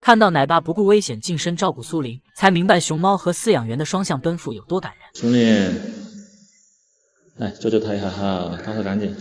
看到奶爸不顾危险近身照顾苏林，才明白熊猫和饲养员的双向奔赴有多感人。苏林，来救救他一下哈，帮他赶紧。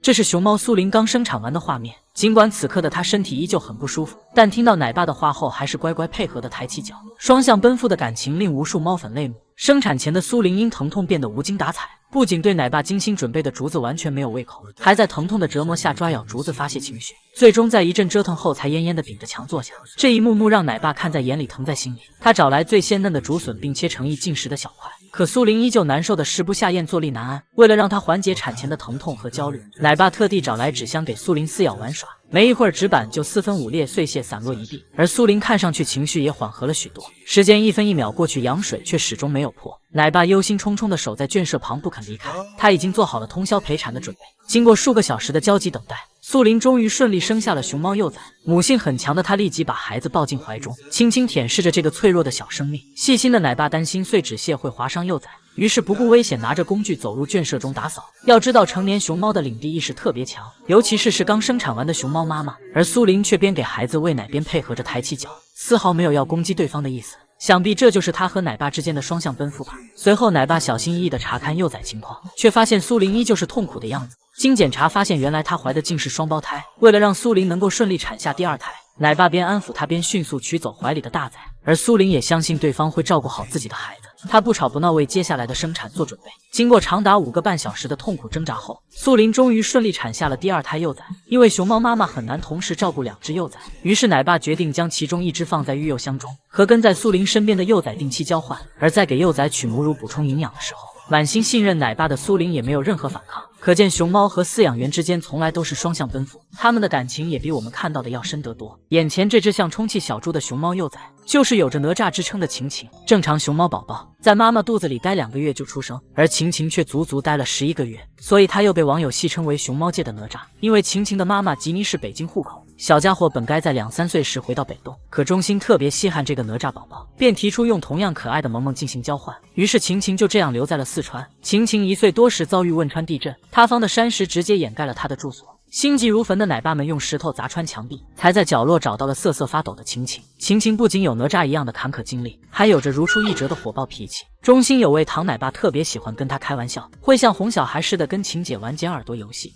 这是熊猫苏林刚生产完的画面，尽管此刻的他身体依旧很不舒服，但听到奶爸的话后，还是乖乖配合的抬起脚。双向奔赴的感情令无数猫粉泪目。生产前的苏林因疼痛变得无精打采，不仅对奶爸精心准备的竹子完全没有胃口，还在疼痛的折磨下抓咬竹子发泄情绪，最终在一阵折腾后才奄奄的顶着墙坐下。这一幕幕让奶爸看在眼里，疼在心里。他找来最鲜嫩的竹笋，并切成一进食的小块。可苏林依旧难受的食不下咽，坐立难安。为了让他缓解产前的疼痛和焦虑，奶爸特地找来纸箱给苏林撕咬玩耍。没一会儿，纸板就4分5裂，碎屑散落一地，而苏林看上去情绪也缓和了许多。时间1分1秒过去，羊水却始终没有破。奶爸忧心忡忡地守在圈舍旁不肯离开，他已经做好了通宵陪产的准备。经过数个小时的焦急等待，苏林终于顺利生下了熊猫幼崽。母性很强的她立即把孩子抱进怀中，轻轻舔舐着这个脆弱的小生命。细心的奶爸担心碎纸屑会划伤幼崽，于是不顾危险拿着工具走入圈舍中打扫。要知道成年熊猫的领地意识特别强，尤其是刚生产完的熊猫妈妈，而苏林却边给孩子喂奶边配合着抬起脚，丝毫没有要攻击对方的意思。想必这就是他和奶爸之间的双向奔赴吧。随后奶爸小心翼翼地查看幼崽情况，却发现苏林依旧是痛苦的样子。经检查发现，原来她怀的竟是双胞胎。为了让苏林能够顺利产下第2胎，奶爸边安抚她边迅速取走怀里的大崽，而苏林也相信对方会照顾好自己的孩子。他不吵不闹，为接下来的生产做准备。经过长达5个半小时的痛苦挣扎后，苏林终于顺利产下了第2胎幼崽。因为熊猫妈妈很难同时照顾2只幼崽，于是奶爸决定将其中1只放在育幼箱中，和跟在苏林身边的幼崽定期交换。而在给幼崽取母乳补充营养的时候，满心信任奶爸的苏林也没有任何反抗。可见熊猫和饲养员之间从来都是双向奔赴，他们的感情也比我们看到的要深得多。眼前这只像充气小猪的熊猫幼崽，就是有着哪吒之称的晴晴。正常熊猫宝宝在妈妈肚子里待2个月就出生，而晴晴却足足待了11个月，所以她又被网友戏称为熊猫界的哪吒。因为晴晴的妈妈吉妮是北京户口，小家伙本该在2、3岁时回到北东，可中心特别稀罕这个哪吒宝宝，便提出用同样可爱的萌萌进行交换。于是晴晴就这样留在了四川。晴晴1岁多时遭遇汶川地震，塌方的山石直接掩盖了她的住所。心急如焚的奶爸们用石头砸穿墙壁，才在角落找到了瑟瑟发抖的晴晴。晴晴不仅有哪吒一样的坎坷经历，还有着如出一辙的火爆脾气。中心有位唐奶爸特别喜欢跟他开玩笑，会像哄小孩似的跟晴姐玩捡耳朵游戏。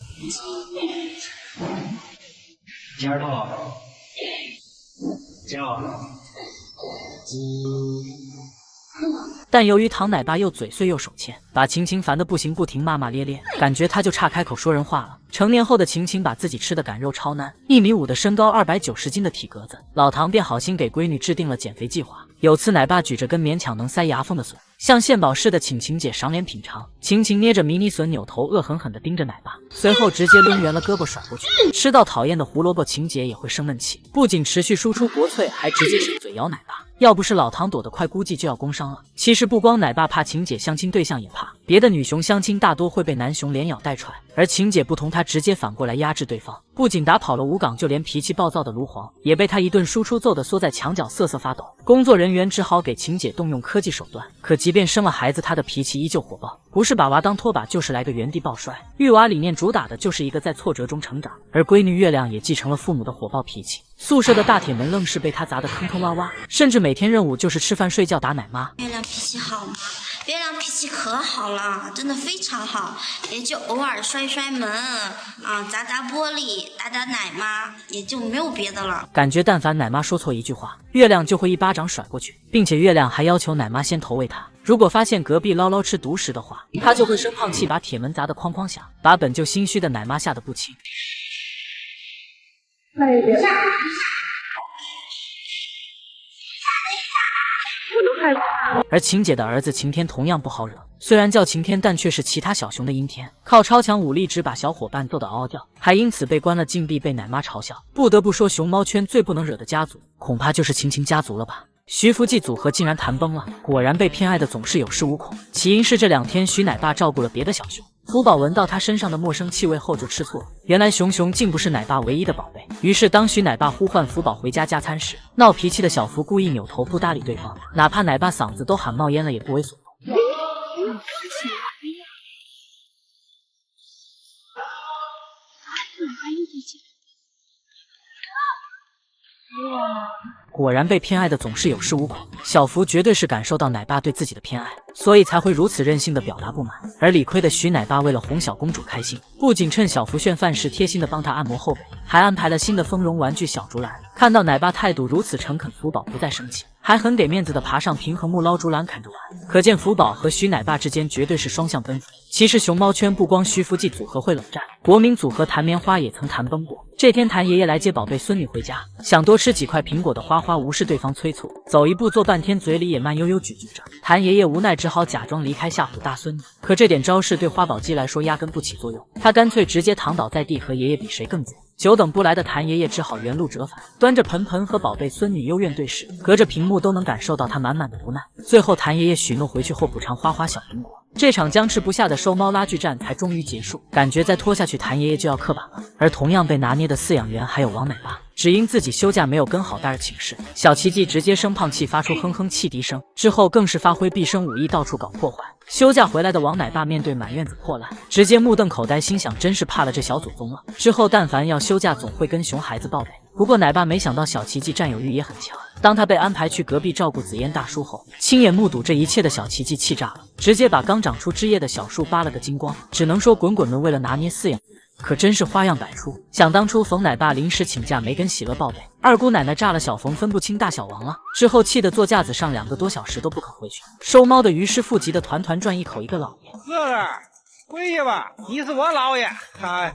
捡耳朵，捡了。但由于唐奶爸又嘴碎又手欠，把晴晴烦得不行，不停骂骂咧咧，感觉他就差开口说人话了。成年后的晴晴把自己吃的赶肉超男，1.5米的身高，290斤的体格子，老唐便好心给闺女制定了减肥计划。有次奶爸举着根勉强能塞牙缝的笋，像献宝似的请晴姐赏脸品尝。晴晴捏着迷你笋，扭头恶狠狠地盯着奶爸，随后直接抡圆了胳膊甩过去。吃到讨厌的胡萝卜，晴姐也会生闷气，不仅持续输出国粹，还直接上嘴咬奶爸。要不是老唐躲得快，估计就要工伤了。其实不光奶爸怕，晴姐相亲对象也怕，别的女熊相亲大多会被男熊连咬带踹，而晴姐不同，她直接反过来压制对方，不仅打跑了吴岗，就连脾气暴躁的卢黄也被她一顿输出揍得缩在墙角瑟瑟发抖。工作人员只好给晴姐动用科技手段，可即便生了孩子，她的脾气依旧火爆，不是把娃当拖把，就是来个原地抱摔。育娃理念主打的就是一个在挫折中成长，而闺女月亮也继承了父母的火爆脾气。宿舍的大铁门愣是被他砸得坑坑洼洼，甚至每天任务就是吃饭睡觉打奶妈。月亮脾气好吗？月亮脾气可好了，真的非常好，也就偶尔摔摔门砸砸玻璃，打打奶妈，也就没有别的了。感觉但凡奶妈说错一句话，月亮就会一巴掌甩过去，并且月亮还要求奶妈先投喂他。如果发现隔壁捞捞吃独食的话，他就会生胖气，把铁门砸得哐哐响，把本就心虚的奶妈吓得不轻。而晴姐的儿子晴天同样不好惹，虽然叫晴天，但却是其他小熊的阴天，靠超强武力值把小伙伴揍得嗷嗷叫，还因此被关了禁闭，被奶妈嘲笑。不得不说，熊猫圈最不能惹的家族，恐怕就是晴晴家族了吧。徐福记组合竟然谈崩了，果然被偏爱的总是有恃无恐。起因是这2天徐奶爸照顾了别的小熊，福宝闻到他身上的陌生气味后就吃醋了，原来熊熊竟不是奶爸唯一的宝贝。于是当徐奶爸呼唤福宝回家加餐时，闹脾气的小福故意扭头不搭理对方，哪怕奶爸嗓子都喊冒烟了也不为所动。果然被偏爱的总是有恃无恐，小福绝对是感受到奶爸对自己的偏爱，所以才会如此任性的表达不满。而理亏的徐奶爸为了哄小公主开心，不仅趁小福炫饭时贴心的帮她按摩后背，还安排了新的丰容玩具小竹篮。看到奶爸态度如此诚恳，福宝不再生气，还很给面子的爬上平衡木捞竹篮啃着玩。可见福宝和徐奶爸之间绝对是双向奔赴。其实熊猫圈不光徐福记组合会冷战，国民组合弹棉花也曾谈崩过。这天谭爷爷来接宝贝孙女回家，想多吃几块苹果的花花无视对方催促，走一步做半天，嘴里也慢悠悠咀嚼着。谭爷爷无奈只好假装离开吓唬大孙女，可这点招式对花宝鸡来说压根不起作用，他干脆直接躺倒在地和爷爷比谁更近。久等不来的谭爷爷只好原路折返，端着盆盆和宝贝孙女幽怨对视，隔着屏幕都能感受到他满满的无奈。最后谭爷爷许诺回去后补偿花花小苹果，这场僵持不下的收猫拉锯战才终于结束。感觉再拖下去谭爷爷就要刻板了。而同样被拿捏的饲养员还有王奶爸，只因自己休假没有跟好大儿请示，小奇迹直接生胖气发出哼哼汽笛声，之后更是发挥毕生武艺到处搞破坏。休假回来的王奶爸面对满院子破烂，直接目瞪口呆，心想真是怕了这小祖宗了，之后但凡要休假总会跟熊孩子报备。不过奶爸没想到小奇迹占有欲也很强，当他被安排去隔壁照顾紫嫣大叔后，亲眼目睹这一切的小奇迹气炸了，直接把刚长出枝叶的小树扒了个精光。只能说滚滚们为了拿捏饲养可真是花样百出。想当初冯奶爸临时请假没跟喜乐报备，二姑奶奶炸了小冯分不清大小王了，之后气得坐架子上2个多小时都不肯回去。收猫的于师傅急得团团转，一口一个老爷。乐乐，回去吧，你是我姥爷。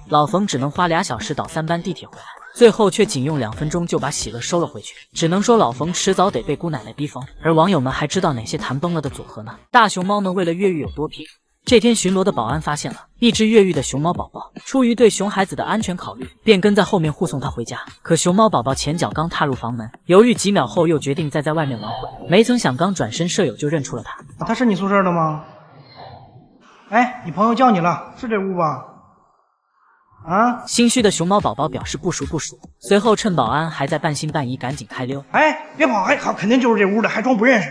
老冯只能花2小时倒3班地铁回来，最后却仅用2分钟就把喜乐收了回去。只能说老冯迟早得被姑奶奶逼疯。而网友们还知道哪些谈崩了的组合呢？大熊猫们为了越狱有多拼？这天巡逻的保安发现了一只越狱的熊猫宝宝，出于对熊孩子的安全考虑，便跟在后面护送他回家。可熊猫宝宝前脚刚踏入房门，犹豫几秒后又决定再在外面玩会，没曾想刚转身，舍友就认出了他。他是你宿舍的吗？哎，你朋友叫你了，是这屋吧？啊！心虚的熊猫宝宝表示不熟，随后趁保安还在半信半疑，赶紧开溜。哎，别跑！哎，好，肯定就是这屋的，还装不认识。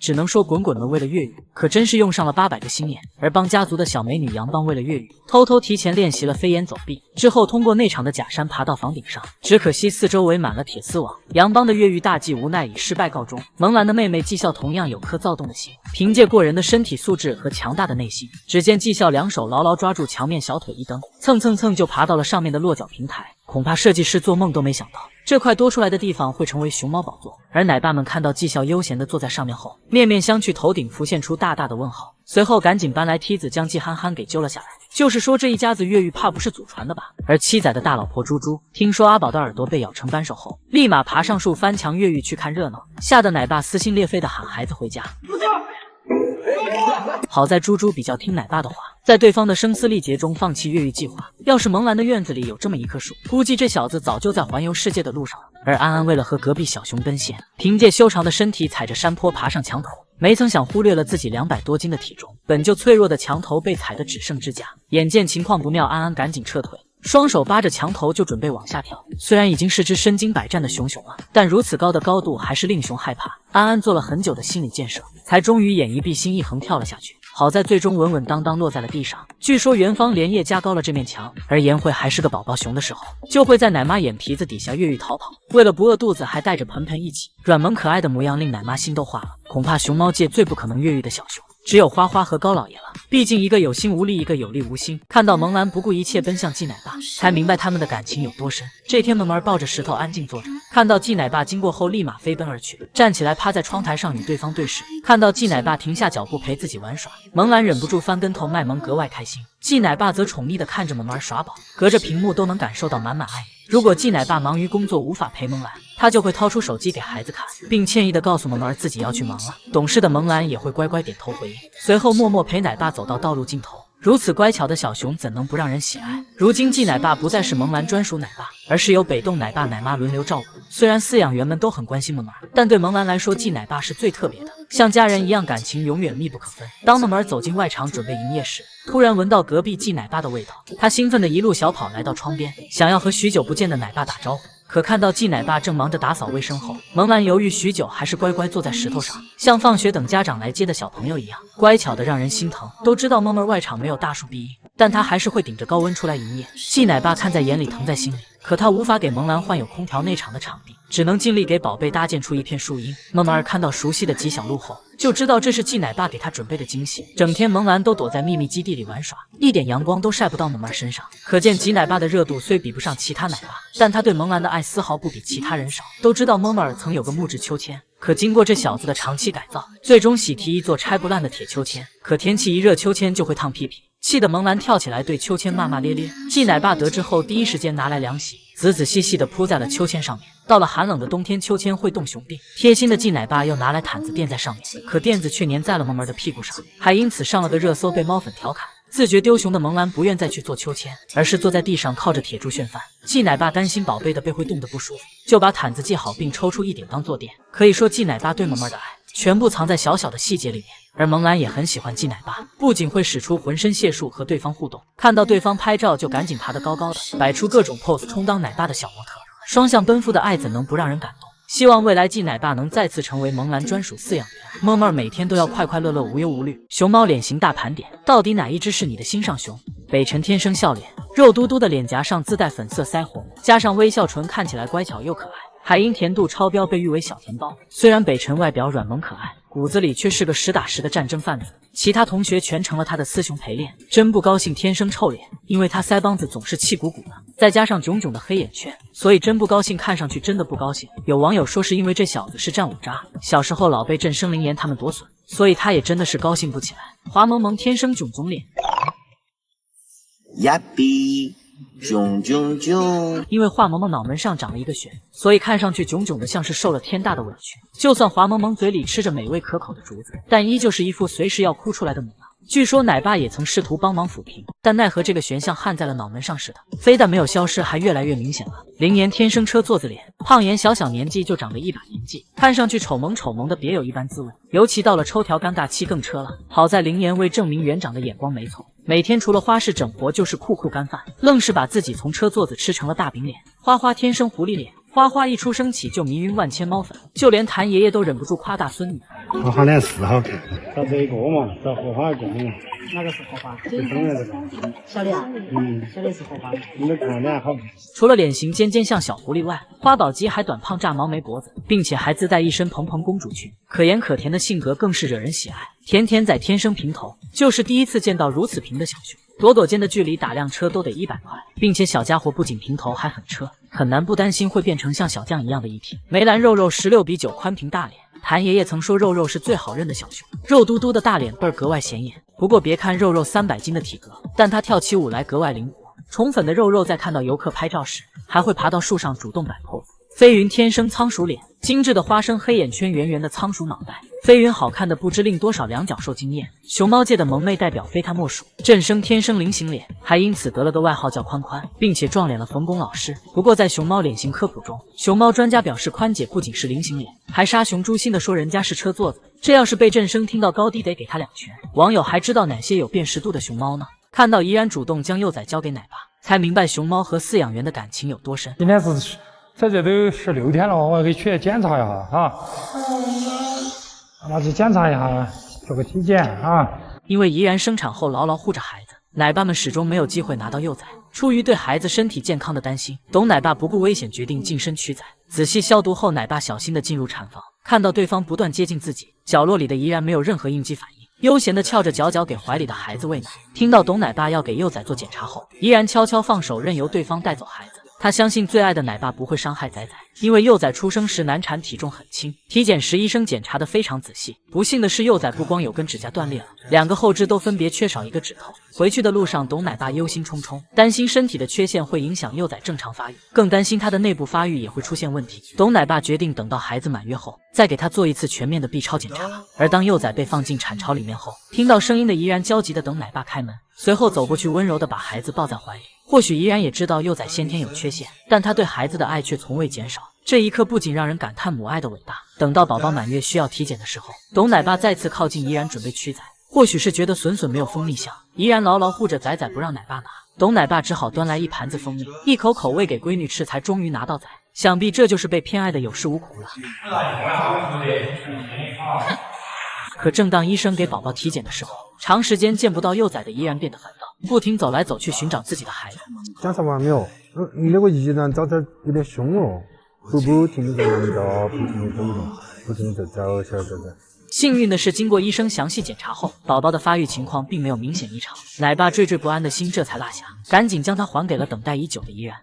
只能说滚滚们为了越狱，可真是用上了800个心眼。而帮家族的小美女杨帮为了越狱，偷偷提前练习了飞檐走壁，之后通过内场的假山爬到房顶上。只可惜四周围满了铁丝网，杨帮的越狱大计无奈以失败告终。萌兰的妹妹技校同样有颗躁动的心，凭借过人的身体素质和强大的内心，只见技校2手牢牢抓住墙面，小腿一蹬，蹭就爬到了上面的落脚平台。恐怕设计师做梦都没想到，这块多出来的地方会成为熊猫宝座。而奶爸们看到技校悠闲地坐在上面后，面面相觑，头顶浮现出大大的问号，随后赶紧搬来梯子将季憨憨给揪了下来。就是说这一家子越狱怕不是祖传的吧？而7仔的大老婆猪猪听说阿宝的耳朵被咬成扳手后，立马爬上树翻墙越狱去看热闹，吓得奶爸撕心裂肺地喊孩子回家。好在猪猪比较听奶爸的话，在对方的声嘶力竭中放弃越狱计划。要是萌兰的院子里有这么一棵树，估计这小子早就在环游世界的路上了。而安安为了和隔壁小熊奔现，凭借修长的身体踩着山坡爬上墙头，没曾想忽略了自己200多斤的体重，本就脆弱的墙头被踩得只剩指甲。眼见情况不妙，安安赶紧撤退，双手扒着墙头就准备往下跳。虽然已经是只身经百战的熊了，但如此高的高度还是令熊害怕。安安做了很久的心理建设，才终于眼一闭心一横跳了下去。好在最终稳稳当当落在了地上。据说园方连夜加高了这面墙，而颜慧还是个宝宝熊的时候，就会在奶妈眼皮子底下越狱逃跑，为了不饿肚子还带着盆盆一起，软萌可爱的模样令奶妈心都化了。恐怕熊猫界最不可能越狱的小熊只有花花和高老爷了，毕竟一个有心无力，一个有力无心。看到萌兰不顾一切奔向季奶爸，才明白他们的感情有多深。这天萌儿抱着石头安静坐着，看到季奶爸经过后立马飞奔而去，站起来趴在窗台上与对方对视。看到季奶爸停下脚步陪自己玩耍，萌兰忍不住翻跟头，卖萌格外开心。季奶爸则宠溺地看着萌儿耍宝，隔着屏幕都能感受到满满爱意。如果季奶爸忙于工作无法陪萌兰，他就会掏出手机给孩子看，并歉意地告诉萌儿自己要去忙了。懂事的萌兰也会乖乖点头回应，随后默默陪奶爸走到道路尽头。如此乖巧的小熊怎能不让人喜爱？如今季奶爸不再是萌兰专属奶爸，而是由北洞奶爸奶妈轮流照顾。虽然饲养员们都很关心萌儿，但对萌兰来说季奶爸是最特别的，像家人一样，感情永远密不可分。当萌儿走进外场准备营业时，突然闻到隔壁季奶爸的味道，他兴奋地一路小跑来到窗边，想要和许久不见的奶爸打招呼。可看到季奶爸正忙着打扫卫生后，萌兰犹豫许久，还是乖乖坐在石头上，像放学等家长来接的小朋友一样，乖巧的让人心疼。都知道萌儿外场没有大树庇荫，但他还是会顶着高温出来营业。季奶爸看在眼里，疼在心里，可他无法给萌兰换有空调内场的场地，只能尽力给宝贝搭建出一片树荫。萌儿看到熟悉的吉祥路后，就知道这是季奶爸给他准备的惊喜。整天萌兰都躲在秘密基地里玩耍，一点阳光都晒不到萌儿身上，可见吉奶爸的热度虽比不上其他奶爸，但他对萌兰的爱丝毫不比其他人少。都知道萌儿曾有个木质秋千，可经过这小子的长期改造，最终喜提一座拆不烂的铁秋千。可天气一热，秋千就会烫屁屁，气得萌兰跳起来对秋千骂骂咧咧。季奶爸得知后，第一时间拿来凉席，仔仔细细地铺在了秋千上面。到了寒冷的冬天，秋千会冻熊病，贴心的季奶爸又拿来毯子垫在上面，可垫子却粘在了萌儿的屁股上，还因此上了个热搜，被猫粉调侃。自觉丢熊的萌兰不愿再去坐秋千，而是坐在地上靠着铁柱炫饭。季奶爸担心宝贝的背会冻得不舒服，就把毯子系好并抽出一顶当坐垫。可以说季奶爸对萌儿的爱全部藏在小小的细节里面，而萌兰也很喜欢季奶爸，不仅会使出浑身解数和对方互动，看到对方拍照就赶紧爬得高高的，摆出各种 pose 充当奶爸的小模特。双向奔赴的爱怎能不让人感动？希望未来季奶爸能再次成为萌兰专属饲养员，萌儿每天都要快快乐乐无忧无虑。熊猫脸型大盘点，到底哪一只是你的心上熊？北辰天生笑脸，肉嘟嘟的脸颊上自带粉色腮红，加上微笑唇，看起来乖巧又可爱。海英甜度超标，被誉为小甜包。虽然北辰外表软萌可爱，骨子里却是个实打实的战争贩子。其他同学全成了他的雌雄陪练，真不高兴天生臭脸，因为他腮帮子总是气鼓鼓的，再加上炯炯的黑眼圈，所以真不高兴，看上去真的不高兴。有网友说是因为这小子是战五渣，小时候老被郑生灵言他们夺笋，所以他也真的是高兴不起来。华萌萌天生囧囧脸，呀比囧囧囧，因为华萌萌脑门上长了一个旋，所以看上去囧囧的，像是受了天大的委屈。就算华萌萌嘴里吃着美味可口的竹子，但依旧是一副随时要哭出来的模样。据说奶爸也曾试图帮忙抚平，但奈何这个悬像焊在了脑门上似的，非但没有消失，还越来越明显了。灵言天生车座子脸，胖妍小年纪就长得一把年纪，看上去丑萌的别有一般滋味，尤其到了抽条尴尬期更车了。好在灵言为证明园长的眼光没错，每天除了花式整活就是酷干饭，愣是把自己从车座子吃成了大饼脸。花花天生狐狸脸，花花一出生起就迷晕万千猫粉，就连谭爷爷都忍不住夸大孙女。花花脸是好看，找这个嘛，找荷花公。哪个是荷花？这中间这个。小脸，小脸是荷花。你的看脸好。除了脸型尖尖像小狐狸外，花宝鸡还短胖炸毛没脖子，并且还自带一身蓬蓬公主裙，可盐可甜的性格更是惹人喜爱。甜甜仔天生平头，就是第一次见到如此平的小熊。朵朵间的距离打辆车都得100块，并且小家伙不仅平头还很车，很难不担心会变成像小将一样的一体。梅兰肉肉16:9宽屏大脸，谭爷爷曾说肉肉是最好认的小熊，肉嘟嘟的大脸倍儿格外显眼。不过别看肉肉300斤的体格，但他跳起舞来格外灵活。宠粉的肉肉在看到游客拍照时，还会爬到树上主动摆 pose。飞云天生仓鼠脸，精致的花生黑眼圈，圆圆的仓鼠脑袋。飞云好看的不知令多少两脚兽惊艳，熊猫界的萌妹代表非她莫属。振生天生菱形脸，还因此得了个外号叫宽宽，并且撞脸了冯巩老师。不过在熊猫脸型科普中，熊猫专家表示宽姐不仅是菱形脸，还杀熊诛心的说人家是车座子，这要是被振生听到高低得给他2拳。网友还知道哪些有辨识度的熊猫呢？看到怡然主动将幼崽交给奶爸，才明白熊猫和饲养员的感情有多深。今天是在这都16天了，我可以去检查一下啊。那去检查一下，做个体检啊。因为怡然生产后牢牢护着孩子，奶爸们始终没有机会拿到幼崽。出于对孩子身体健康的担心，董奶爸不顾危险决定近身取崽。仔细消毒后，奶爸小心地进入产房，看到对方不断接近自己，角落里的怡然没有任何应激反应，悠闲地翘着脚给怀里的孩子喂奶。听到董奶爸要给幼崽做检查后，怡然悄悄放手，任由对方带走孩子。他相信最爱的奶爸不会伤害崽崽，因为幼崽出生时难产，体重很轻。体检时医生检查得非常仔细，不幸的是幼崽不光有根指甲断裂了，2个后肢都分别缺少1个指头。回去的路上，董奶爸忧心忡忡，担心身体的缺陷会影响幼崽正常发育，更担心他的内部发育也会出现问题。董奶爸决定等到孩子满月后，再给他做一次全面的 B 超检查。而当幼崽被放进产巢里面后，听到声音的怡然焦急地等奶爸开门，随后走过去温柔地把孩子抱在怀里。或许怡然也知道幼崽先天有缺陷，但他对孩子的爱却从未减少。这一刻不仅让人感叹母爱的伟大。等到宝宝满月需要体检的时候，董奶爸再次靠近怡然准备取崽。或许是觉得笋笋没有蜂蜜香，怡然牢牢护着崽崽不让奶爸拿，董奶爸只好端来一盘子蜂蜜，一口口喂给闺女吃，才终于拿到崽。想必这就是被偏爱的有恃无恐了。可正当医生给宝宝体检的时候，长时间见不到幼崽的依然变得烦躁，不停走来走去寻找自己的孩子。检查完没有？你那个依然早点有点凶了，不停的在闻到，不停的走动，不停的走，小崽崽。幸运的是，经过医生详细检查后，宝宝的发育情况并没有明显异常。奶爸惴惴不安的心这才落下，赶紧将他还给了等待已久的依然。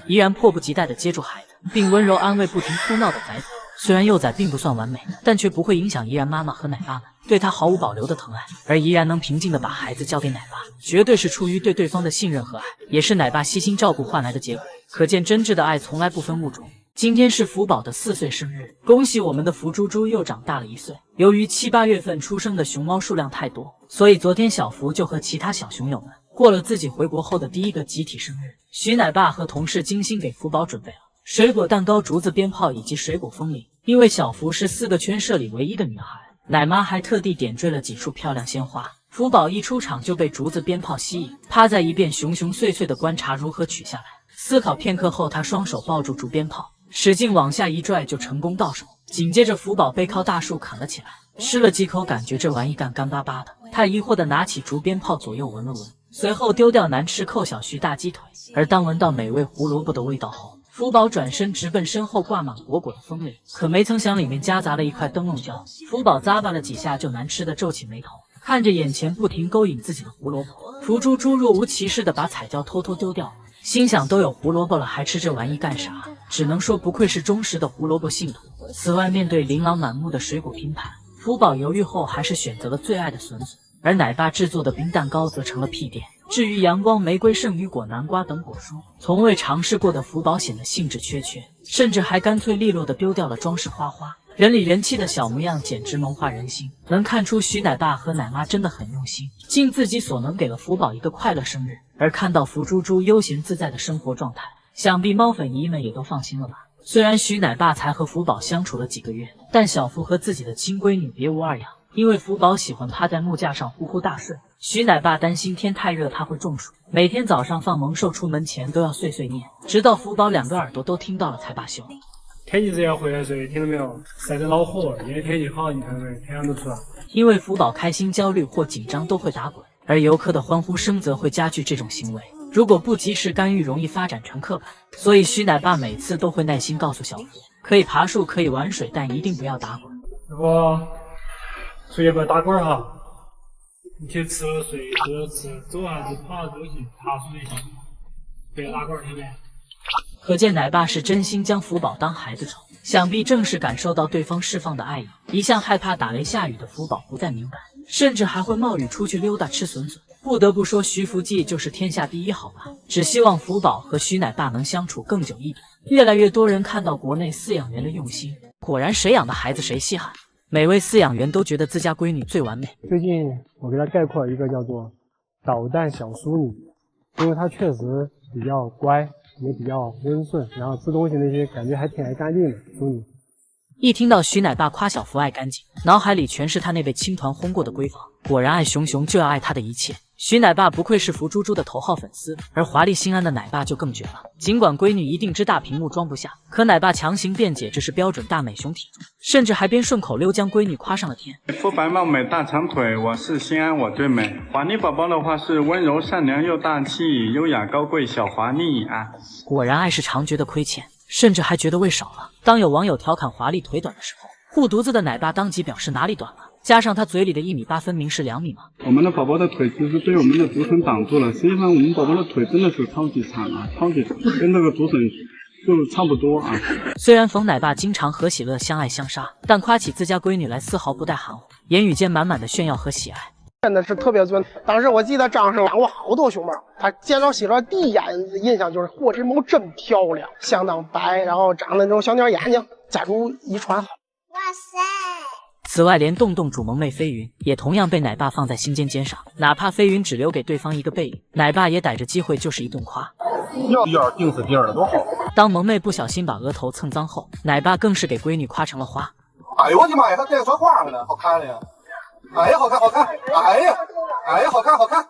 依然迫不及待地接住孩子，并温柔安慰不停哭闹的崽崽。虽然幼崽并不算完美，但却不会影响依然妈妈和奶爸们对他毫无保留的疼爱。而依然能平静地把孩子交给奶爸，绝对是出于对对方的信任和爱，也是奶爸悉心照顾换来的结果。可见真挚的爱从来不分物种。今天是福宝的4岁生日，恭喜我们的福猪猪又长大了1岁。由于7、8月份出生的熊猫数量太多，所以昨天小福就和其他小熊友们过了自己回国后的第一个集体生日。徐奶爸和同事精心给福宝准备了水果蛋糕、竹子、鞭炮以及水果风铃。因为小福是4个圈舍里唯一的女孩，奶妈还特地点缀了几束漂亮鲜花。福宝一出场就被竹子、鞭炮吸引，趴在一边熊熊碎碎地观察如何取下来。思考片刻后，他双手抱住竹鞭炮，使劲往下一拽，就成功到手。紧接着，福宝背靠大树啃了起来，吃了几口，感觉这玩意干巴巴的。他疑惑地拿起竹鞭炮左右闻了闻，随后丢掉难吃扣小徐大鸡腿。而当闻到美味胡萝卜的味道后，福宝转身直奔身后挂满果果的风铃，可没曾想里面夹杂了一块灯笼椒。福宝咂巴了几下，就难吃的皱起眉头，看着眼前不停勾引自己的胡萝卜，福猪猪若无其事的把彩椒偷偷丢掉，心想都有胡萝卜了，还吃这玩意干啥？只能说不愧是忠实的胡萝卜信徒。此外，面对琳琅满目的水果拼盘，福宝犹豫后还是选择了最爱的笋子，而奶爸制作的冰蛋糕则成了屁垫。至于阳光、玫瑰、圣女果、南瓜等果蔬，从未尝试过的福宝显得兴致缺缺，甚至还干脆利落地丢掉了装饰花花。人里人气的小模样简直萌化人心，能看出徐奶爸和奶妈真的很用心，尽自己所能给了福宝一个快乐生日。而看到福猪猪悠闲自在的生活状态，想必猫粉姨们也都放心了吧。虽然徐奶爸才和福宝相处了几个月，但小福和自己的亲闺女别无二样。因为福宝喜欢趴在木架上呼呼大睡，徐奶爸担心天太热他会中暑，每天早上放萌兽出门前都要碎碎念，直到福宝2个耳朵都听到了才罢休。天气热要回来睡，听到没有？晒得恼火，因为天气好，你看没？太阳都出来。因为福宝开心、焦虑或紧张都会打滚，而游客的欢呼声则会加剧这种行为。如果不及时干预，容易发展成刻板。所以徐奶爸每次都会耐心告诉小福，可以爬树，可以玩水，但一定不要打滚。睡也不要打滚哈，你去吃了睡，吃了吃，走啥子跑啥子都行，爬树就行，不要打滚，听没？可见奶爸是真心将福宝当孩子宠，想必正是感受到对方释放的爱意。一向害怕打雷下雨的福宝不再敏感，甚至还会冒雨出去溜达吃笋笋。不得不说，徐福记就是天下第一，好吧？只希望福宝和徐奶爸能相处更久一点。越来越多人看到国内饲养员的用心，果然谁养的孩子谁稀罕。每位饲养员都觉得自家闺女最完美。最近我给她概括一个叫做捣蛋小淑女，因为她确实比较乖，也比较温顺，然后吃东西那些感觉还挺爱干净的淑女。一听到徐奶爸夸小福爱干净，脑海里全是他那被青团轰过的闺房。果然爱熊熊就要爱他的一切。徐奶爸不愧是福猪猪的头号粉丝，而华丽心安的奶爸就更绝了。尽管闺女一定知大屏幕装不下，可奶爸强行辩解这是标准大美熊体重，甚至还边顺口溜将闺女夸上了天。肤白貌美大长腿，我是心安我最美。华丽宝宝的话是温柔善良又大气，优雅高贵小华丽啊。果然爱是常觉得亏欠，甚至还觉得喂少了。当有网友调侃华丽腿短的时候，护犊子的奶爸当即表示哪里短了，加上他嘴里的1.8米分明是2米嘛。我们的宝宝的腿其实被我们的竹笋挡住了，实际上我们宝宝的腿真的是超级长啊，超级长，跟这个竹笋就差不多啊。虽然冯奶爸经常和喜乐相爱相杀，但夸起自家闺女来丝毫不带含糊，言语间满满的炫耀和喜爱。真的是特别尊。当时我记得张生养过好多熊猫，他见到喜乐第一眼印象就是嚯，这猫真漂亮，相当白，然后长得那种小鸟眼睛，家族遗传好。哇塞！此外，连洞洞主萌妹飞云也同样被奶爸放在心尖尖上，哪怕飞云只留给对方一个背影，奶爸也逮着机会就是一顿夸。要定死地儿了，多好！当萌妹不小心把额头蹭脏后，奶爸更是给闺女夸成了花。哎呦我的妈呀，它这个算花了呢，好看了呀！哎呀，好看好看！哎呀，哎呀，好看好看！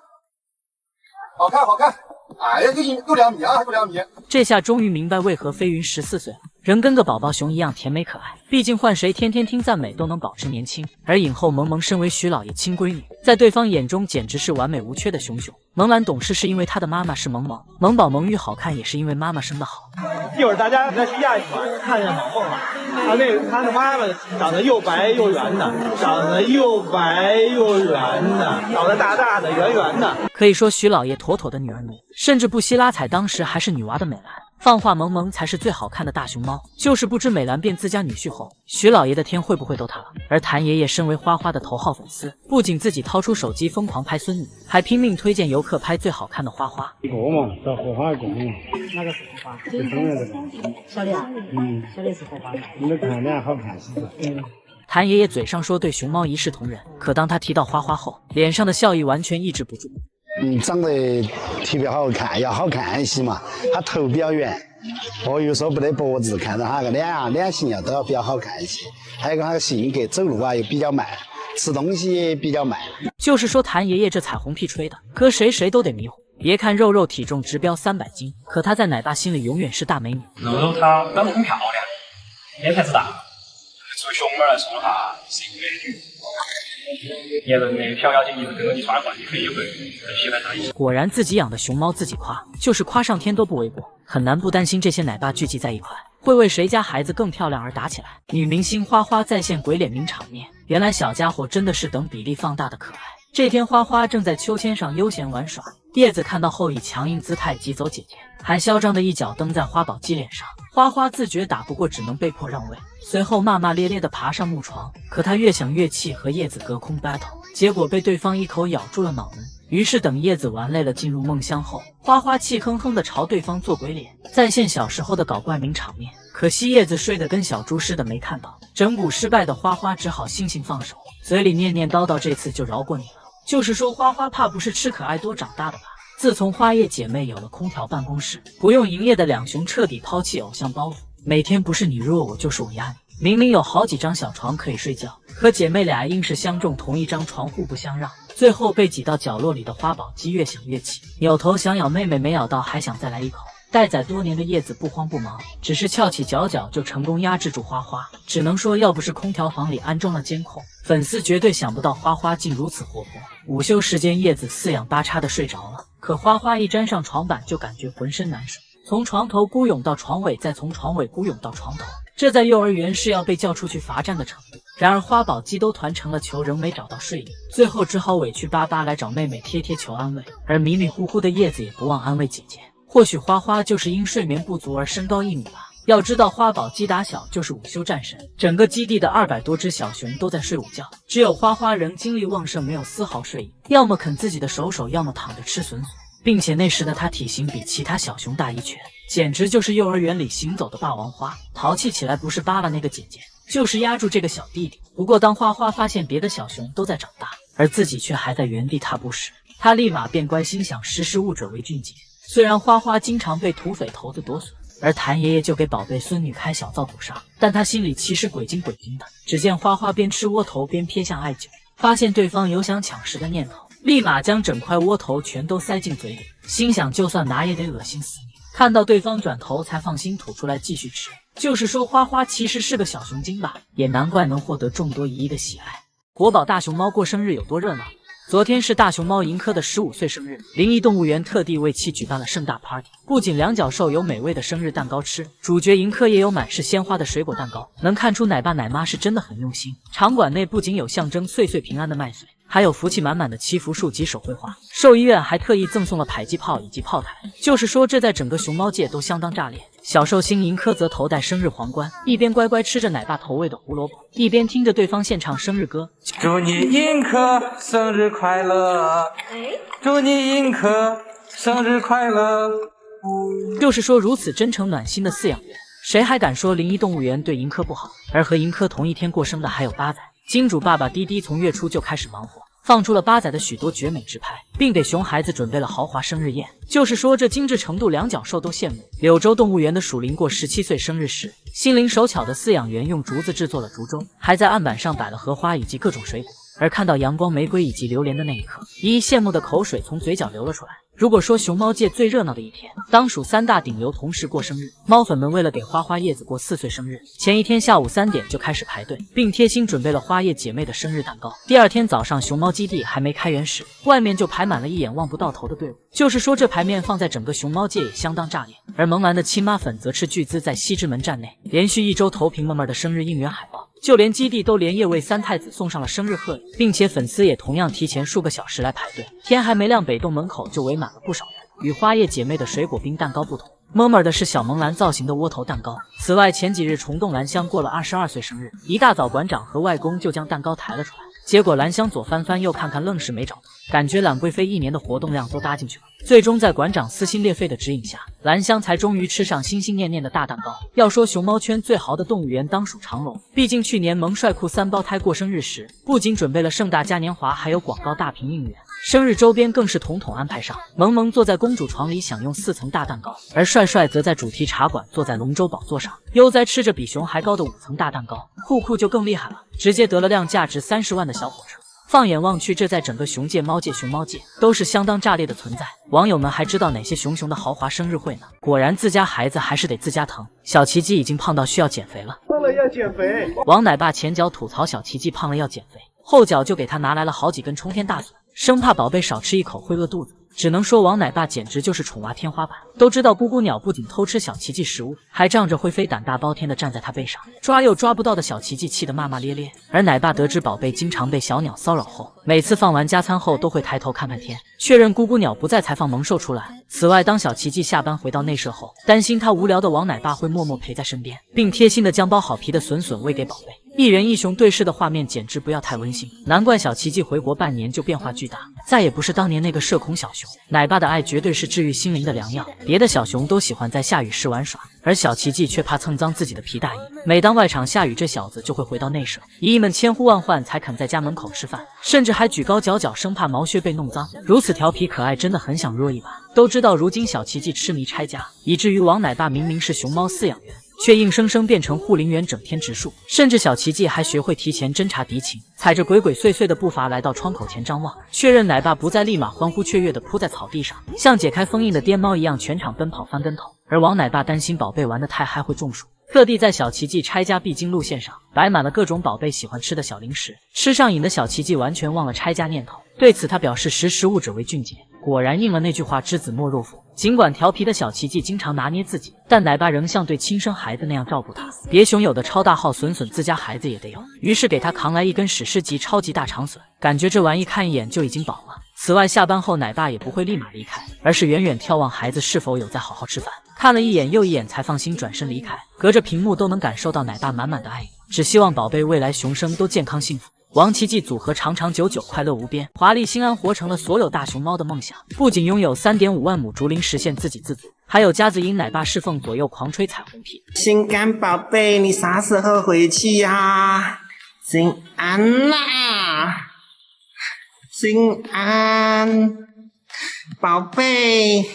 好看好看！哎呀，就2米啊，就2米！这下终于明白为何飞云14岁了，人跟个宝宝熊一样甜美可爱。毕竟换谁天天听赞美都能保持年轻。而影后萌萌身为徐老爷亲闺女，在对方眼中简直是完美无缺的熊熊。萌兰懂事是因为她的妈妈是萌萌，萌宝萌玉好看也是因为妈妈生得好。一会儿大家再去亚运馆看见萌萌了，他的妈妈长得又白又圆的，长得又白又圆的，脑袋大大的圆圆的。可以说徐老爷妥妥的女儿奴，甚至不惜拉踩当时还是女娃的美兰。放话萌萌才是最好看的大熊猫，就是不知美兰变自家女婿后，徐老爷的天会不会都塌了？而谭爷爷身为花花的头号粉丝，不仅自己掏出手机疯狂拍孙女，还拼命推荐游客拍最好看的花花。一个嘛，这荷花一个嘛。那个是荷花，这上面这个。小的啊，小的是荷花。你们看脸好看是不是？谭爷爷嘴上说对熊猫一视同仁，可当他提到花花后，脸上的笑意完全抑制不住。长得特别好看，要好看一些嘛。它头比较圆，又说不得脖子，看到它个脸型都要比较好看一些。还有一个它的性格，走路又比较慢，吃东西也比较慢。就是说谭爷爷这彩虹屁吹的，搁谁都得迷糊。别看肉肉体重直飙300斤，可她在奶爸心里永远是大美女。肉肉她长得很漂亮，脸盘子大，作为熊猫来说的话是一个美女。言论的飘摇进一个你刷换，你可以会喜欢她一些。果然自己养的熊猫自己夸，就是夸上天都不为过，很难不担心这些奶爸聚集在一块，会为谁家孩子更漂亮而打起来。女明星花花再现鬼脸名场面，原来小家伙真的是等比例放大的可爱。这天花花正在秋千上悠闲玩耍，叶子看到后以强硬姿态急走姐姐，还嚣张的一脚蹬在花宝鸡脸上。花花自觉打不过，只能被迫让位，随后骂骂咧咧地爬上木床。可他越想越气，和叶子隔空 battle， 结果被对方一口咬住了脑门。于是等叶子玩累了进入梦乡后，花花气哼哼地朝对方做鬼脸，再现小时候的搞怪名场面。可惜叶子睡得跟小猪似的没看到，整蛊失败的花花只好悻悻放手，嘴里念念叨叨这次就饶过你了。就是说花花怕不是吃可爱多长大的吧。自从花叶姐妹有了空调办公室，不用营业的两熊彻底抛弃偶像包袱，每天不是你弱我就是我压你。明明有好几张小床可以睡觉，可姐妹俩硬是相中同一张床，互不相让，最后被挤到角落里的花宝鸡越想越气，扭头想咬妹妹没咬到，还想再来一口。待宰多年的叶子不慌不忙，只是翘起脚脚就成功压制住花花。只能说要不是空调房里安装了监控，粉丝绝对想不到花花竟如此活泼。午休时间，叶子四仰八叉的睡着了，可花花一沾上床板就感觉浑身难受，从床头孤勇到床尾，再从床尾孤勇到床头，这在幼儿园是要被叫出去罚站的程度。然而花宝鸡都团成了球，仍没找到睡意，最后只好委屈巴巴来找妹妹贴贴求安慰。而迷迷糊糊的叶子也不忘安慰姐姐，或许花花就是因睡眠不足而身高1米吧。要知道花宝鸡打小就是午休战神，整个基地的200多只小熊都在睡午觉，只有花花仍精力旺盛，没有丝毫睡意，要么啃自己的手，要么躺着吃笋笋。并且那时的他体型比其他小熊大1圈，简直就是幼儿园里行走的霸王花。淘气起来不是扒拉那个姐姐，就是压住这个小弟弟。不过当花花发现别的小熊都在长大，而自己却还在原地踏步时，他立马变乖，心想识时务者为俊杰。虽然花花经常被土匪头子夺笋，而谭爷爷就给宝贝孙女开小灶补上，但他心里其实鬼精的。只见花花边吃窝头边瞥向艾灸，发现对方有想抢食的念头，立马将整块窝头全都塞进嘴里，心想就算拿也得恶心死你。看到对方转头才放心吐出来继续吃。就是说花花其实是个小熊精吧，也难怪能获得众多姨姨的喜爱。国宝大熊猫过生日有多热闹？昨天是大熊猫银科的15岁生日，临沂动物园特地为其举办了盛大 party， 不仅两脚兽有美味的生日蛋糕吃，主角银科也有满是鲜花的水果蛋糕，能看出奶爸奶妈是真的很用心。场馆内不仅有象征岁岁平安的麦穗，还有福气满满的祈福树及手绘画，兽医院还特意赠送了迫击炮以及炮台，就是说这在整个熊猫界都相当炸裂。小寿星银科则头戴生日皇冠，一边乖乖吃着奶爸投喂的胡萝卜，一边听着对方献唱生日歌。祝你银科生日快乐，祝你银科生日快乐。就是说如此真诚暖心的饲养员，谁还敢说临沂动物园对银科不好？而和银科同一天过生的还有八仔。金主爸爸滴滴从月初就开始忙活，放出了八仔的许多绝美直拍，并给熊孩子准备了豪华生日宴。就是说这精致程度，两脚兽都羡慕。柳州动物园的鼠灵过17岁生日时，心灵手巧的饲养员用竹子制作了竹舟，还在案板上摆了荷花以及各种水果。而看到阳光玫瑰以及榴莲的那一刻，依依羡慕的口水从嘴角流了出来。如果说熊猫界最热闹的一天，当属3大顶流同时过生日。猫粉们为了给花花叶子过4岁生日，前一天下午3点就开始排队，并贴心准备了花叶姐妹的生日蛋糕。第二天早上，熊猫基地还没开园时，外面就排满了一眼望不到头的队伍。就是说，这排面放在整个熊猫界也相当炸裂。而萌兰的亲妈粉则斥巨资在西直门站内连续1周投屏萌萌的生日应援海报。就连基地都连夜为3太子送上了生日贺礼，并且粉丝也同样提前数个小时来排队。天还没亮，北洞门口就围满了不少人。与花叶姐妹的水果冰蛋糕不同，么么的是小萌兰造型的窝头蛋糕。此外，前几日虫洞兰香过了22岁生日，一大早馆长和外公就将蛋糕抬了出来。结果兰香左翻翻右看看，愣是没找到，感觉懒贵妃1年的活动量都搭进去了。最终在馆长撕心裂肺的指引下，兰香才终于吃上心心念念的大蛋糕。要说熊猫圈最豪的动物园当属长隆，毕竟去年萌帅酷3胞胎过生日时，不仅准备了盛大嘉年华，还有广告大屏应援，生日周边更是统统安排上。萌萌坐在公主床里享用4层大蛋糕，而帅帅则在主题茶馆坐在龙舟宝座上，悠哉吃着比熊还高的5层大蛋糕。酷酷就更厉害了，直接得了辆价值30万的小火车。放眼望去，这在整个熊界、猫界、熊猫界都是相当炸裂的存在。网友们还知道哪些熊的豪华生日会呢？果然自家孩子还是得自家疼。小奇迹已经胖到需要减肥了，胖了要减肥。王奶爸前脚吐槽小奇迹胖了要减肥，后脚就给他拿来了好几根冲天大笋，生怕宝贝少吃一口会饿肚子。只能说王奶爸简直就是宠娃天花板。都知道咕咕鸟不仅偷吃小奇迹食物，还仗着会飞胆大包天的站在他背上，抓又抓不到的小奇迹气得骂骂咧咧。而奶爸得知宝贝经常被小鸟骚扰后，每次放完加餐后都会抬头看半天，确认咕咕鸟不在才放萌兽出来。此外，当小奇迹下班回到内舍后，担心他无聊的王奶爸会默默陪在身边，并贴心的将包好皮的笋笋喂给宝贝。一人一熊对视的画面简直不要太温馨，难怪小奇迹回国半年就变化巨大，再也不是当年那个社恐小熊。奶爸的爱绝对是治愈心灵的良药，别的小熊都喜欢在下雨时玩耍，而小奇迹却怕蹭脏自己的皮大衣。每当外场下雨，这小子就会回到内舍，姨姨们千呼万唤才肯在家门口吃饭，甚至还举高脚脚，生怕毛靴被弄脏。如此调皮可爱，真的很想弱一把。都知道如今小奇迹痴迷拆家，以至于王奶爸明明是熊猫饲养员，却硬生生变成护林员，整天植树。甚至小奇迹还学会提前侦察敌情，踩着鬼鬼祟祟的步伐来到窗口前张望，确认奶爸不再，立马欢呼雀跃地扑在草地上，像解开封印的癫猫一样全场奔跑翻跟头。而王奶爸担心宝贝玩得太嗨会中暑，特地在小奇迹拆家必经路线上摆满了各种宝贝喜欢吃的小零食，吃上瘾的小奇迹完全忘了拆家念头。对此他表示识时务者为俊杰，果然应了那句话，知子莫若父。尽管调皮的小奇迹经常拿捏自己，但奶爸仍像对亲生孩子那样照顾他。别熊有的超大号笋笋，自家孩子也得有，于是给他扛来一根史诗级超级大长笋，感觉这玩意看一眼就已经饱了。此外，下班后奶爸也不会立马离开，而是远远眺望孩子是否有在好好吃饭，看了一眼又一眼才放心转身离开。隔着屏幕都能感受到奶爸满满的爱意，只希望宝贝未来熊生都健康幸福。王奇迹组合长长久久，快乐无边。华丽心安活成了所有大熊猫的梦想，不仅拥有3.5万亩竹林实现自给自足，还有夹子音奶爸侍奉左右狂吹彩虹屁。心肝宝贝，你啥时候回去呀？心安啦，心安，宝贝，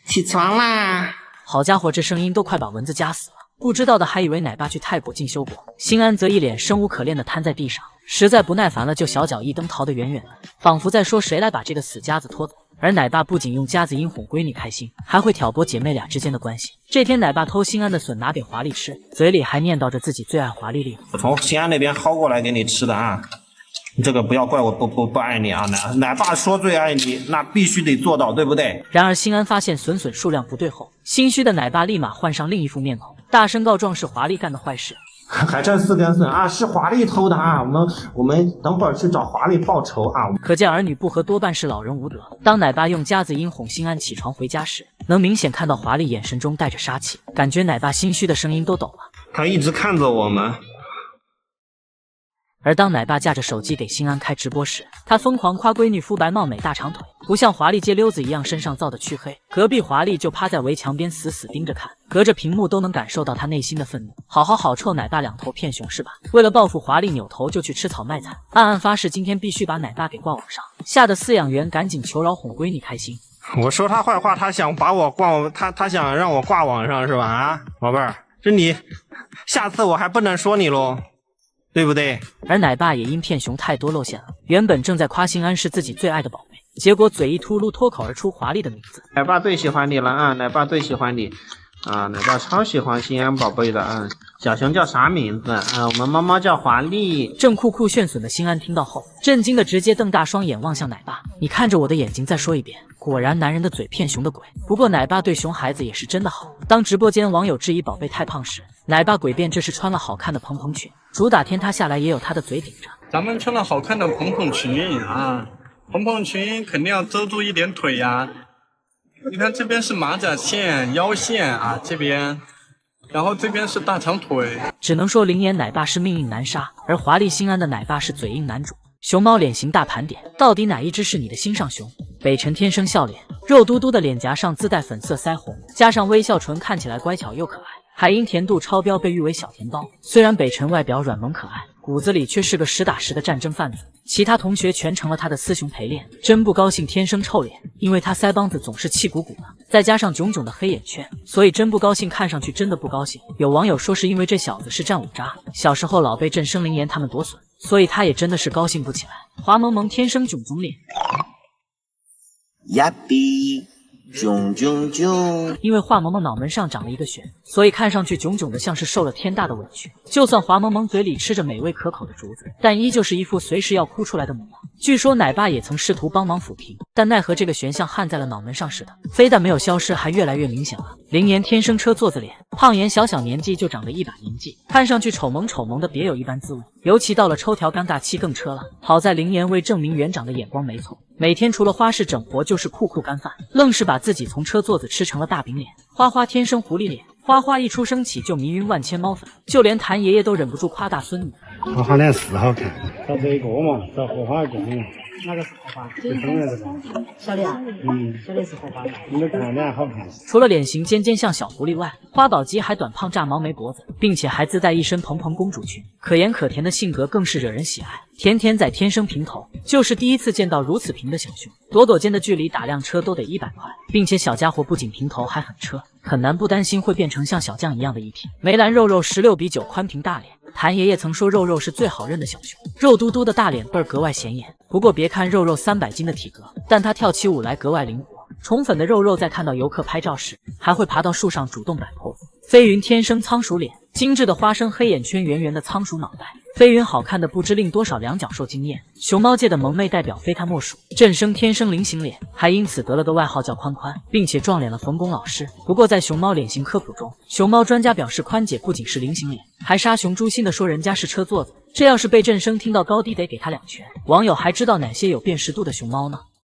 起床啦！好家伙，这声音都快把蚊子夹死了。不知道的还以为奶爸去泰国进修过，心安则一脸生无可恋的瘫在地上，实在不耐烦了就小脚一蹬逃得远远的，仿佛在说谁来把这个死夹子拖走。而奶爸不仅用夹子音哄闺女开心，还会挑拨姐妹俩之间的关系。这天奶爸偷心安的笋拿给华丽吃，嘴里还念叨着自己最爱华丽丽。我从心安那边薅过来给你吃的啊，这个不要怪我不爱你啊，奶爸说最爱你，那必须得做到，对不对？然而心安发现笋笋数量不对后，心虚的奶爸立马换上另一副面孔，大声告状是华丽干的坏事。还剩4根笋啊，是华丽偷的啊！我们等会儿去找华丽报仇啊！可见儿女不和多半是老人无德。当奶爸用夹子音哄心安起床回家时，能明显看到华丽眼神中带着杀气，感觉奶爸心虚的声音都抖了。他一直看着我们。而当奶爸架着手机给心安开直播时，他疯狂夸闺女肤白貌美大长腿，不像华丽街溜子一样身上造的黢黑。隔壁华丽就趴在围墙边死死盯着看，隔着屏幕都能感受到他内心的愤怒。好臭奶爸两头骗熊是吧？为了报复华丽，扭头就去吃草卖惨，暗暗发誓今天必须把奶爸给挂网上。吓得饲养员赶紧求饶哄闺女开心。我说他坏话，他想把我挂，他想让我挂网上是吧？啊，宝贝儿，是你，下次我还不能说你喽。对不对？而奶爸也因骗熊太多露馅了，原本正在夸心安是自己最爱的宝贝，结果嘴一秃噜，脱口而出华丽的名字。奶爸最喜欢你了啊！奶爸最喜欢你啊！奶爸超喜欢心安宝贝的啊！小熊叫啥名字啊？我们猫猫叫华丽。正酷酷炫损的心安听到后，震惊的直接瞪大双眼望向奶爸。你看着我的眼睛再说一遍。果然男人的嘴骗熊的鬼。不过奶爸对熊孩子也是真的好。当直播间网友质疑宝贝太胖时，奶爸诡辩这是穿了好看的蓬蓬裙，主打天塌下来也有他的嘴顶着。咱们穿了好看的蓬蓬裙啊，蓬蓬裙肯定要遮住一点腿呀。你看这边是马甲线、腰线啊，这边。然后这边是大长腿，只能说灵岩奶爸是命运难杀，而华丽心安的奶爸是嘴硬男主。熊猫脸型大盘点，到底哪一只是你的心上熊？北辰天生笑脸，肉嘟嘟的脸颊上自带粉色腮红，加上微笑唇，看起来乖巧又可爱。海鹰甜度超标，被誉为小甜包。虽然北辰外表软萌可爱，骨子里却是个实打实的战争贩子。其他同学全成了他的雌雄陪练，真不高兴天生臭脸，因为他腮帮子总是气鼓鼓的，再加上炯炯的黑眼圈，所以真不高兴，看上去真的不高兴。有网友说是因为这小子是战五渣，小时候老被郑生灵岩他们夺笋，所以他也真的是高兴不起来。华萌萌天生囧囧脸，呀比囧囧囧，因为华萌萌脑门上长了一个旋，所以看上去囧囧的，像是受了天大的委屈。就算华萌萌嘴里吃着美味可口的竹子，但依旧是一副随时要哭出来的模样。据说奶爸也曾试图帮忙抚平，但奈何这个悬像焊在了脑门上似的，非但没有消失，还越来越明显了。灵岩天生车座子脸，胖妍小年纪就长得一把年纪，看上去丑萌的别有一般滋味。尤其到了抽条尴尬期更车了。好在灵岩为证明园长的眼光没错，每天除了花式整活就是酷酷干饭，愣是把自己从车座子吃成了大饼脸。花花天生狐狸脸，花花一出生起就迷晕万千猫粉，就连谭爷爷都忍不住夸大孙女。花花脸是好看，找这一个嘛，找荷花一个嘛。那个是荷花，这上面这个。小的啊，小的是荷花。你们看脸好看。除了脸型尖尖像小狐狸外，花宝鸡还短胖炸毛没脖子，并且还自带一身蓬蓬公主裙，可盐可甜的性格更是惹人喜爱。甜甜仔天生平头，就是第一次见到如此平的小熊。朵朵间的距离打辆车都得100块，并且小家伙不仅平头还很车，很难不担心会变成像小将一样的一体。梅兰肉肉16:9宽平大脸，谭爷爷曾说肉肉是最好认的小熊，肉嘟嘟的大脸倍儿格外显眼。不过别看肉肉300斤的体格，但他跳起舞来格外灵活。宠粉的肉肉在看到游客拍照时，还会爬到树上主动摆 pose。飞云天生仓鼠脸，精致的花生黑眼圈，圆圆的仓鼠脑袋。飞云好看的不知令多少两脚兽惊艳，熊猫界的萌妹代表非她莫属。振生天生菱形脸，还因此得了个外号叫宽宽，并且撞脸了冯巩老师。不过在熊猫脸型科普中，熊猫专家表示宽姐不仅是菱形脸，还杀熊诛心的说人家是车座子。这要是被振生听到高低得给他2拳。网友还知道哪些有辨识度的熊猫呢？